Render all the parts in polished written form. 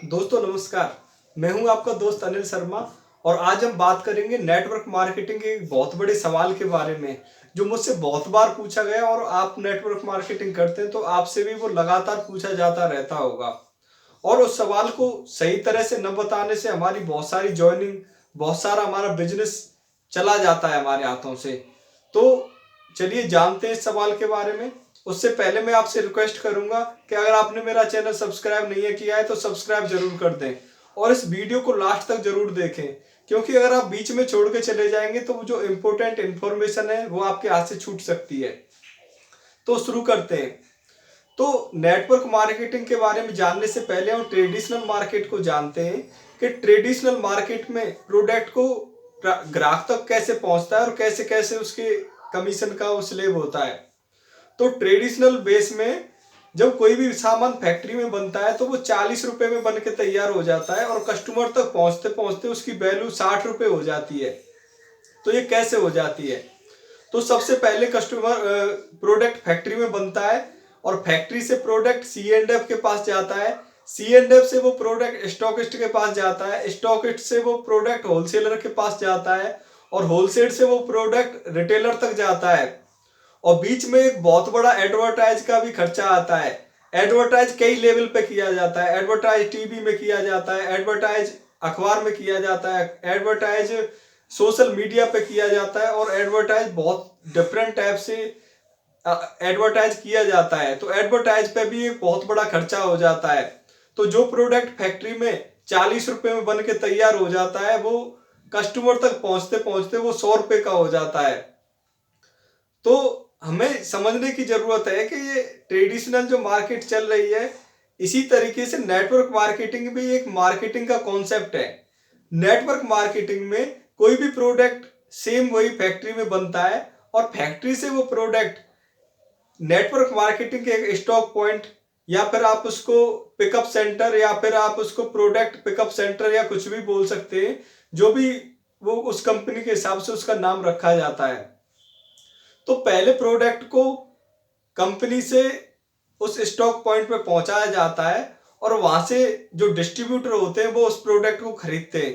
दोस्तों नमस्कार। मैं हूं आपका दोस्त अनिल शर्मा और आज हम बात करेंगे नेटवर्क मार्केटिंग के एक बहुत बड़े सवाल के बारे में जो मुझसे बहुत बार पूछा गया। और आप नेटवर्क मार्केटिंग करते हैं तो आपसे भी वो लगातार पूछा जाता रहता होगा। और उस सवाल को सही तरह से न बताने से हमारी बहुत सारी ज्वाइनिंग, बहुत सारा हमारा बिजनेस चला जाता है हमारे हाथों से। तो चलिए जानते हैं इस सवाल के बारे में। उससे पहले मैं आपसे रिक्वेस्ट करूंगा कि अगर आपने मेरा चैनल सब्सक्राइब नहीं किया है तो सब्सक्राइब जरूर कर दें और इस वीडियो को लास्ट तक जरूर देखें, क्योंकि अगर आप बीच में छोड़ के चले जाएंगे तो वो जो इम्पोर्टेंट इन्फॉर्मेशन है वो आपके हाथ से छूट सकती है। तो शुरू करते हैं। तो नेटवर्क मार्केटिंग के बारे में जानने से पहले हम ट्रेडिशनल मार्केट को जानते हैं कि ट्रेडिशनल मार्केट में प्रोडक्ट को ग्राहक तक कैसे पहुंचता है और कैसे कैसे उसके कमीशन का वो स्लेब होता है। तो ट्रेडिशनल बेस में जब कोई भी सामान फैक्ट्री में बनता है तो वो 40 रुपए में बन के तैयार हो जाता है और कस्टमर तक पहुंचते पहुंचते उसकी वैल्यू 60 रुपए हो जाती है। तो ये कैसे हो जाती है? तो सबसे पहले कस्टमर प्रोडक्ट फैक्ट्री में बनता है और फैक्ट्री से प्रोडक्ट C&F के पास जाता है। C&F से वो प्रोडक्ट स्टॉकिस्ट के पास जाता है। स्टॉकिस्ट से वो प्रोडक्ट होलसेलर के पास जाता है और होलसेल से वो प्रोडक्ट रिटेलर तक जाता है। और बीच में एक बहुत बड़ा एडवर्टाइज का भी खर्चा आता है। एडवर्टाइज कई लेवल पे किया जाता है। एडवर्टाइज टीवी में किया जाता है, एडवर्टाइज अखबार में किया जाता है, एडवर्टाइज सोशल मीडिया पे किया जाता है और एडवर्टाइज बहुत डिफरेंट टाइप से एडवर्टाइज किया जाता है। तो एडवर्टाइज पे भी एक बहुत बड़ा खर्चा हो जाता है। तो जो प्रोडक्ट फैक्ट्री में 40 रुपए में बन के तैयार हो जाता है वो कस्टमर तक पहुंचते पहुंचते वो 100 रुपए का हो जाता है। तो हमें समझने की जरूरत है कि ये ट्रेडिशनल जो मार्केट चल रही है, इसी तरीके से नेटवर्क मार्केटिंग भी एक मार्केटिंग का कॉन्सेप्ट है। नेटवर्क मार्केटिंग में कोई भी प्रोडक्ट सेम वही फैक्ट्री में बनता है और फैक्ट्री से वो प्रोडक्ट नेटवर्क मार्केटिंग के एक स्टॉक पॉइंट या फिर आप उसको पिकअप सेंटर या फिर आप उसको प्रोडक्ट पिकअप सेंटर या कुछ भी बोल सकते हैं, जो भी वो उस कंपनी के हिसाब से उसका नाम रखा जाता है। तो पहले प्रोडक्ट को कंपनी से उस स्टॉक पॉइंट पे पहुंचाया जाता है और वहां से जो डिस्ट्रीब्यूटर होते हैं वो उस प्रोडक्ट को खरीदते हैं।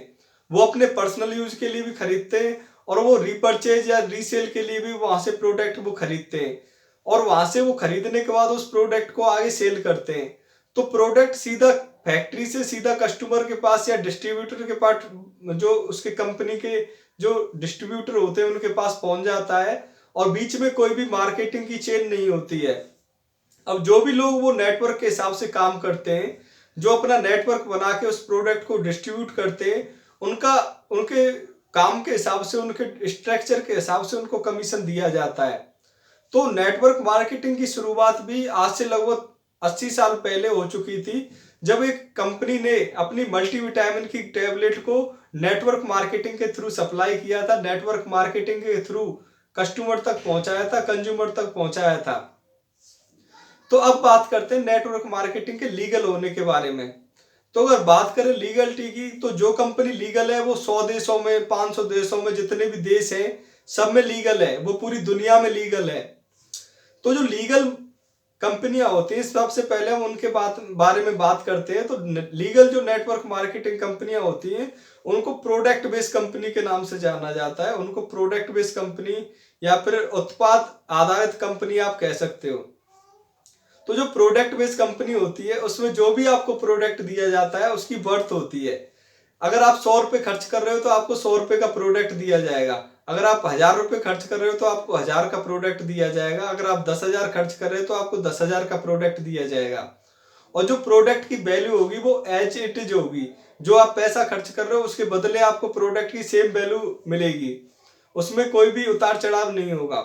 वो अपने पर्सनल यूज के लिए भी खरीदते हैं और वो रीपर्चेज या रीसेल के लिए भी वहां से प्रोडक्ट वो खरीदते हैं और वहां से वो खरीदने के बाद उस प्रोडक्ट को आगे सेल करते हैं। तो प्रोडक्ट सीधा फैक्ट्री से सीधा कस्टमर के पास या डिस्ट्रीब्यूटर के पास, जो उसके कंपनी के जो डिस्ट्रीब्यूटर होते हैं उनके पास पहुंच जाता है और बीच में कोई भी मार्केटिंग की चेन नहीं होती है। अब जो भी लोग वो नेटवर्क के हिसाब से काम करते हैं, जो अपना नेटवर्क बना के उस प्रोडक्ट को डिस्ट्रीब्यूट करते हैं, उनका उनके काम के हिसाब से, उनके स्ट्रक्चर के हिसाब से उनको कमीशन दिया जाता है। तो नेटवर्क मार्केटिंग की शुरुआत भी आज से लगभग 80 साल पहले हो चुकी थी, जब एक कंपनी ने अपनी मल्टीविटामिन की टैबलेट को नेटवर्क मार्केटिंग के थ्रू सप्लाई किया था। नेटवर्क मार्केटिंग के थ्रू कस्टमर तक पहुंचाया था, कंज्यूमर तक पहुंचाया था। तो अब बात करते हैं नेटवर्क मार्केटिंग के लीगल होने के बारे में। तो अगर बात करें लीगलिटी की, तो जो कंपनी लीगल है वो 100 देशों में, 500 देशों में, जितने भी देश हैं सब में लीगल है, वो पूरी दुनिया में लीगल है। तो जो लीगल कंपनियां होती हैं, सबसे पहले हम उनके बारे में बात करते हैं। तो लीगल जो नेटवर्क मार्केटिंग कंपनियां होती हैं उनको प्रोडक्ट बेस्ड कंपनी के नाम से जाना जाता है। उनको प्रोडक्ट बेस्ड कंपनी या फिर उत्पाद आधारित कंपनी आप कह सकते हो। तो जो प्रोडक्ट बेस्ड कंपनी होती है उसमें जो भी आपको प्रोडक्ट दिया जाता है उसकी वर्थ होती है। अगर आप 100 रुपए खर्च कर रहे हो तो आपको 100 रुपए का प्रोडक्ट दिया जाएगा। अगर आप 1000 रुपए खर्च कर रहे हो तो आपको 1000 का प्रोडक्ट दिया जाएगा। अगर आप 10,000 खर्च कर रहे हो तो आपको 10,000 का प्रोडक्ट दिया जाएगा। और जो प्रोडक्ट की वैल्यू होगी वो एज इट इज होगी। जो आप पैसा खर्च कर रहे हो उसके बदले आपको प्रोडक्ट की सेम वैल्यू मिलेगी, उसमें कोई भी उतार चढ़ाव नहीं होगा।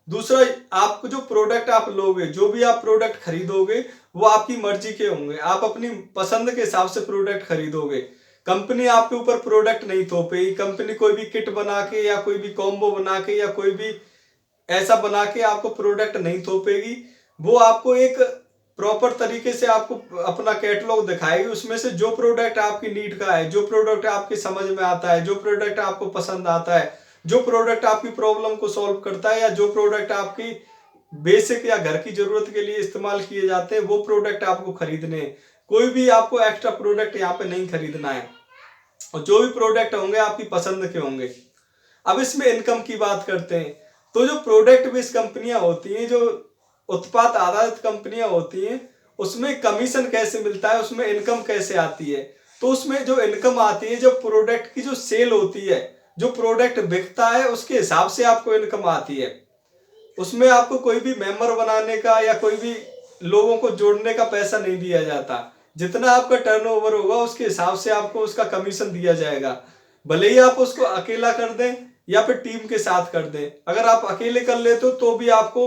दूसरा, आपको जो प्रोडक्ट आप लोगे, जो भी आप प्रोडक्ट खरीदोगे वो आपकी मर्जी के होंगे। आप अपनी पसंद के हिसाब से प्रोडक्ट खरीदोगे। कंपनी आपके ऊपर प्रोडक्ट नहीं थोपेगी। कंपनी कोई भी किट बना के या कोई भी कॉम्बो बना के या कोई भी ऐसा बना के आपको प्रोडक्ट नहीं थोपेगी। वो आपको एक प्रॉपर तरीके से आपको अपना कैटलॉग दिखाएगी, उसमें से जो प्रोडक्ट आपकी नीड का है, जो प्रोडक्ट आपके समझ में आता है, जो प्रोडक्ट आपको पसंद आता है, जो प्रोडक्ट आपकी प्रॉब्लम को सॉल्व करता है या जो प्रोडक्ट आपकी बेसिक या घर की जरूरत के लिए इस्तेमाल किए जाते हैं, वो प्रोडक्ट आपको खरीदने हैं। कोई भी आपको एक्स्ट्रा प्रोडक्ट यहाँ पे नहीं खरीदना है, और जो भी प्रोडक्ट होंगे आपकी पसंद के होंगे। अब इसमें इनकम की बात करते हैं, तो जो प्रोडक्ट बेस्ड कंपनियां होती हैं, जो उत्पाद आधारित कंपनियां होती हैं, उसमें कमीशन कैसे मिलता है, उसमें इनकम कैसे आती है। तो उसमें जो इनकम आती है, जो प्रोडक्ट की जो सेल होती है, जो प्रोडक्ट बिकता है उसके हिसाब से आपको इनकम आती है। उसमें आपको कोई भी मेंबर बनाने का या कोई भी लोगों को जोड़ने का पैसा नहीं दिया जाता। जितना आपका टर्नओवर होगा उसके हिसाब से आपको उसका कमीशन दिया जाएगा। भले ही आप उसको अकेला कर दें या फिर टीम के साथ कर दें। अगर आप अकेले कर लेते हो तो भी आपको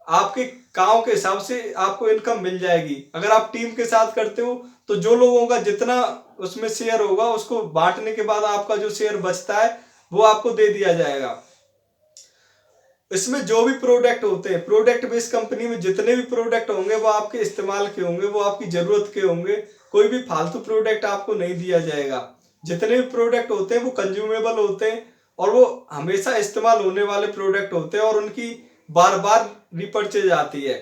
आपके काम के हिसाब से आपको इनकम मिल जाएगी। अगर आप टीम के साथ करते हो तो जो लोगों का जितना उसमें शेयर होगा उसको बांटने के बाद आपका जो शेयर बचता है वो आपको दे दिया जाएगा। इसमें जो भी प्रोडक्ट होते हैं, प्रोडक्ट बेस्ड कंपनी में जितने भी प्रोडक्ट होंगे वो आपके इस्तेमाल के होंगे, वो आपकी जरूरत के होंगे। कोई भी फालतू प्रोडक्ट आपको नहीं दिया जाएगा। जितने भी प्रोडक्ट होते हैं वो कंज्यूमेबल होते हैं और वो हमेशा इस्तेमाल होने वाले प्रोडक्ट होते हैं और उनकी बार बार रिपर्चेज आती है।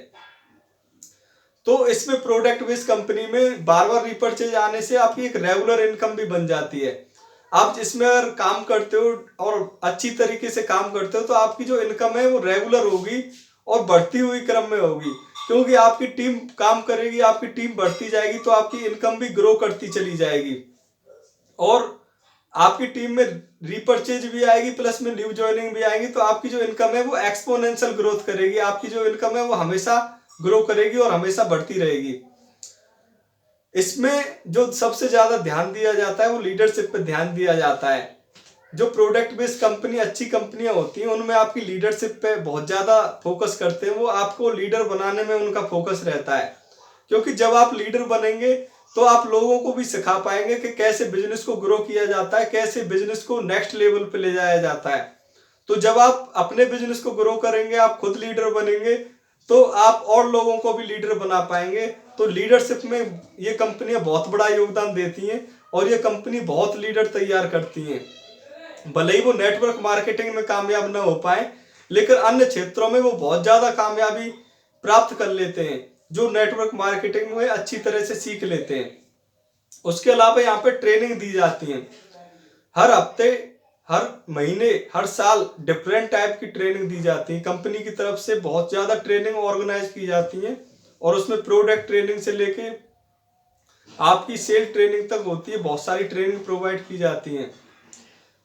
तो इसमें प्रोडक्ट बेस्ड कंपनी में बार बार रिपर्चेज आने से आपकी एक रेगुलर इनकम भी बन जाती है। आप इसमें अगर काम करते हो और अच्छी तरीके से काम करते हो तो आपकी जो इनकम है वो रेगुलर होगी और बढ़ती हुई क्रम में होगी, क्योंकि आपकी टीम काम करेगी, आपकी टीम बढ़ती जाएगी तो आपकी इनकम भी ग्रो करती चली जाएगी और आपकी टीम में रिपर्चेज भी आएगी, प्लस में न्यू ज्वाइनिंग भी आएगी। तो आपकी जो इनकम है वो एक्सपोनेंशियल ग्रोथ करेगी। आपकी जो इनकम है वो हमेशा ग्रो करेगी और हमेशा बढ़ती रहेगी। इसमें जो सबसे ज्यादा ध्यान दिया जाता है वो लीडरशिप पे ध्यान दिया जाता है। जो प्रोडक्ट बेस्ड कंपनी अच्छी कंपनियां होती हैं उनमें आपकी लीडरशिप पे बहुत ज्यादा फोकस करते हैं। वो आपको लीडर बनाने में उनका फोकस रहता है, क्योंकि जब आप लीडर बनेंगे तो आप लोगों को भी सिखा पाएंगे कि कैसे बिजनेस को ग्रो किया जाता है, कैसे बिजनेस को नेक्स्ट लेवल पे ले जाया जाता है। तो जब आप अपने बिजनेस को ग्रो करेंगे, आप खुद लीडर बनेंगे, तो आप और लोगों को भी लीडर बना पाएंगे। तो लीडरशिप में ये कंपनियां बहुत बड़ा योगदान देती हैं और ये कंपनी बहुत लीडर तैयार करती हैं। भले ही वो नेटवर्क मार्केटिंग में कामयाब ना हो पाए, लेकिन अन्य क्षेत्रों में वो बहुत ज्यादा कामयाबी प्राप्त कर लेते हैं, जो नेटवर्क मार्केटिंग में अच्छी तरह से सीख लेते हैं। उसके अलावा यहाँ पे ट्रेनिंग दी जाती है। हर हफ्ते, हर महीने, हर साल डिफरेंट टाइप की ट्रेनिंग दी जाती है। कंपनी की तरफ से बहुत ज्यादा ट्रेनिंग ऑर्गेनाइज की जाती है और उसमें प्रोडक्ट ट्रेनिंग से लेके आपकी सेल ट्रेनिंग तक होती है। बहुत सारी ट्रेनिंग प्रोवाइड की जाती है।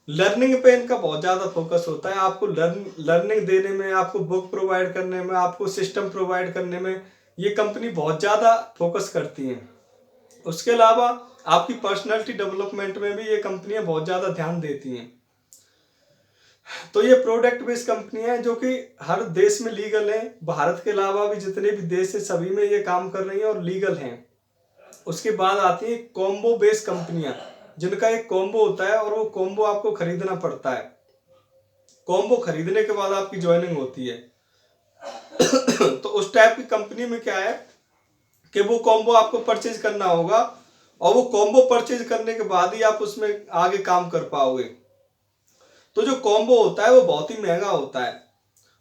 लर्निंग पे इनका बहुत ज्यादा फोकस होता है। आपको लर्निंग देने में, आपको बुक प्रोवाइड करने में, आपको सिस्टम प्रोवाइड करने में ये कंपनी बहुत ज्यादा फोकस करती है। उसके अलावा आपकी पर्सनालिटी डेवलपमेंट में भी ये कंपनियां बहुत ज्यादा ध्यान देती हैं। तो ये प्रोडक्ट बेस्ड कंपनियां हैं जो कि हर देश में लीगल हैं। भारत के अलावा भी जितने भी देश हैं सभी में ये काम कर रही हैं और लीगल हैं। उसके बाद आती है कॉम्बो बेस्ड कंपनियां, जिनका एक कॉम्बो होता है और वो कॉम्बो आपको खरीदना पड़ता है। कॉम्बो खरीदने के बाद आपकी ज्वाइनिंग होती है। तो उस टाइप की कंपनी में क्या है कि वो कॉम्बो आपको परचेज करना होगा और वो कॉम्बो परचेज करने के बाद ही आप उसमें आगे काम कर पाओगे। तो जो कॉम्बो होता है वो बहुत ही महंगा होता है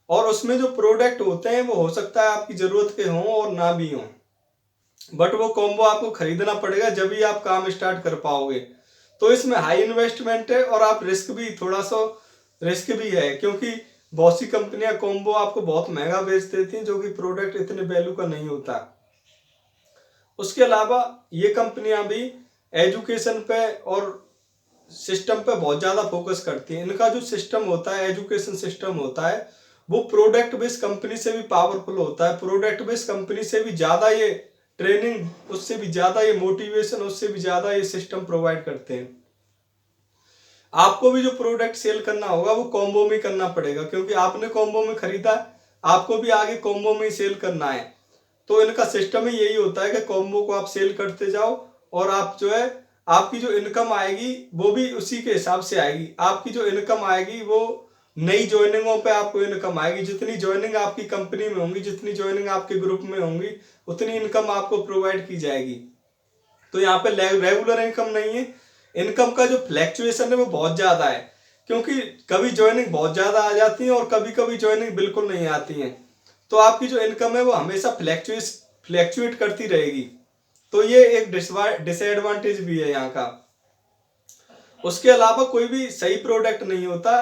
और उसमें जो प्रोडक्ट होते हैं वो हो सकता है आपकी जरूरत के हों और ना भी हों, बट वो कॉम्बो आपको खरीदना पड़ेगा जब भी आप काम स्टार्ट कर पाओगे। तो इसमें हाई इन्वेस्टमेंट है और आप रिस्क भी, थोड़ा सा रिस्क भी है, क्योंकि बहुत सी कंपनियां कॉम्बो आपको बहुत महंगा बेच देती हैं जो कि प्रोडक्ट इतने वैल्यू का नहीं होता। उसके अलावा ये कंपनियां भी एजुकेशन पे और सिस्टम पे बहुत ज्यादा फोकस करती है। इनका जो सिस्टम होता है, एजुकेशन सिस्टम होता है, वो प्रोडक्ट बेस्ड कंपनी से भी पावरफुल होता है। प्रोडक्ट बेस्ड कंपनी से भी ज्यादा ये ट्रेनिंग, उससे भी ज्यादा ये मोटिवेशन, उससे भी ज्यादा ये सिस्टम प्रोवाइड करते हैं। आपको भी जो प्रोडक्ट सेल करना होगा वो कॉम्बो में करना पड़ेगा, क्योंकि आपने कॉम्बो में खरीदा, आपको भी आगे कॉम्बो में ही सेल करना है। तो इनका सिस्टम ही यही होता है कि कॉम्बो को आप सेल करते जाओ और आप जो है, आपकी जो इनकम आएगी वो भी उसी के हिसाब से आएगी। आपकी जो इनकम आएगी वो नई ज्वाइनिंगों पे आपको इनकम आएगी। जितनी ज्वाइनिंग आपकी कंपनी में होंगी, जितनी ज्वाइनिंग आपके ग्रुप में होंगी, उतनी इनकम आपको प्रोवाइड की जाएगी। तो यहाँ पे रेगुलर इनकम नहीं है। इनकम का जो फ्लैक्चुएशन है वो बहुत ज्यादा है, क्योंकि कभी ज्वाइनिंग बहुत ज्यादा आ जाती है और कभी कभी ज्वाइनिंग बिल्कुल नहीं आती है। तो आपकी जो इनकम है वो हमेशा फ्लैक्चुएट करती रहेगी। तो ये एक डिसएडवांटेज भी है यहाँ का। उसके अलावा कोई भी सही प्रोडक्ट नहीं होता।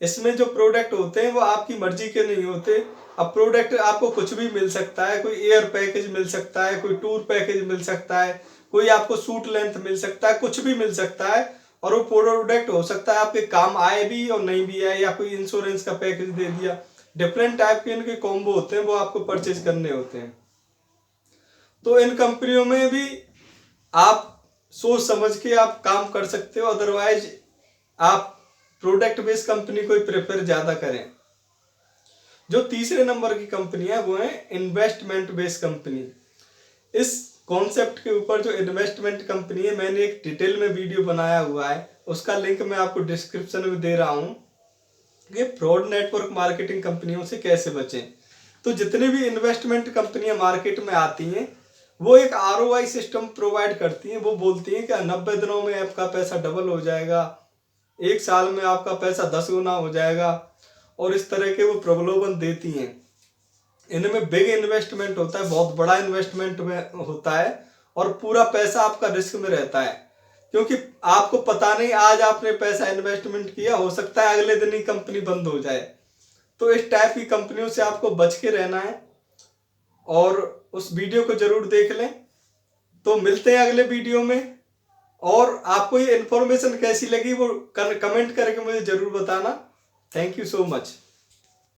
इसमें जो प्रोडक्ट होते हैं वो आपकी मर्जी के नहीं होते। अब प्रोडक्ट आपको कुछ भी मिल सकता है, कोई एयर पैकेज मिल सकता है, कोई टूर पैकेज मिल सकता है, कोई आपको सूट लेंथ मिल सकता है, कुछ भी मिल सकता है। और वो प्रोडक्ट हो सकता है आपके काम आए भी और नहीं भी आए, या कोई इंश्योरेंस का पैकेज दे दिया। डिफरेंट टाइप के इनके कॉम्बो होते हैं, वो आपको परचेज करने होते हैं। तो इन कंपनियों में भी आप सोच समझ के आप काम कर सकते हो, अदरवाइज आप प्रोडक्ट बेस्ड कंपनी को प्रेफर ज्यादा करें। जो तीसरे नंबर की कंपनी है वो है इन्वेस्टमेंट बेस्ड कंपनी। इस कॉन्सेप्ट के ऊपर जो इन्वेस्टमेंट कंपनी है, मैंने एक डिटेल में वीडियो बनाया हुआ है, उसका लिंक मैं आपको डिस्क्रिप्शन में दे रहा हूँ कि फ्रॉड नेटवर्क मार्केटिंग कंपनियों से कैसे बचें। तो जितने भी इन्वेस्टमेंट कंपनियां मार्केट में आती हैं वो एक ROI सिस्टम प्रोवाइड करती हैं। वो बोलती हैं कि 90 दिनों में आपका पैसा डबल हो जाएगा, 1 साल में आपका पैसा 10 गुना हो जाएगा, और इस तरह के वो प्रलोभन देती हैं। इनमें बिग इन्वेस्टमेंट होता है, बहुत बड़ा इन्वेस्टमेंट होता है, और पूरा पैसा आपका रिस्क में रहता है, क्योंकि आपको पता नहीं आज आपने पैसा इन्वेस्टमेंट किया, हो सकता है अगले दिन ही कंपनी बंद हो जाए। तो इस टाइप की कंपनियों से आपको बच के रहना है, और उस वीडियो को जरूर देख लें। तो मिलते हैं अगले वीडियो में, और आपको ये इन्फॉर्मेशन कैसी लगी वो कमेंट करके मुझे जरूर बताना। Thank you so much.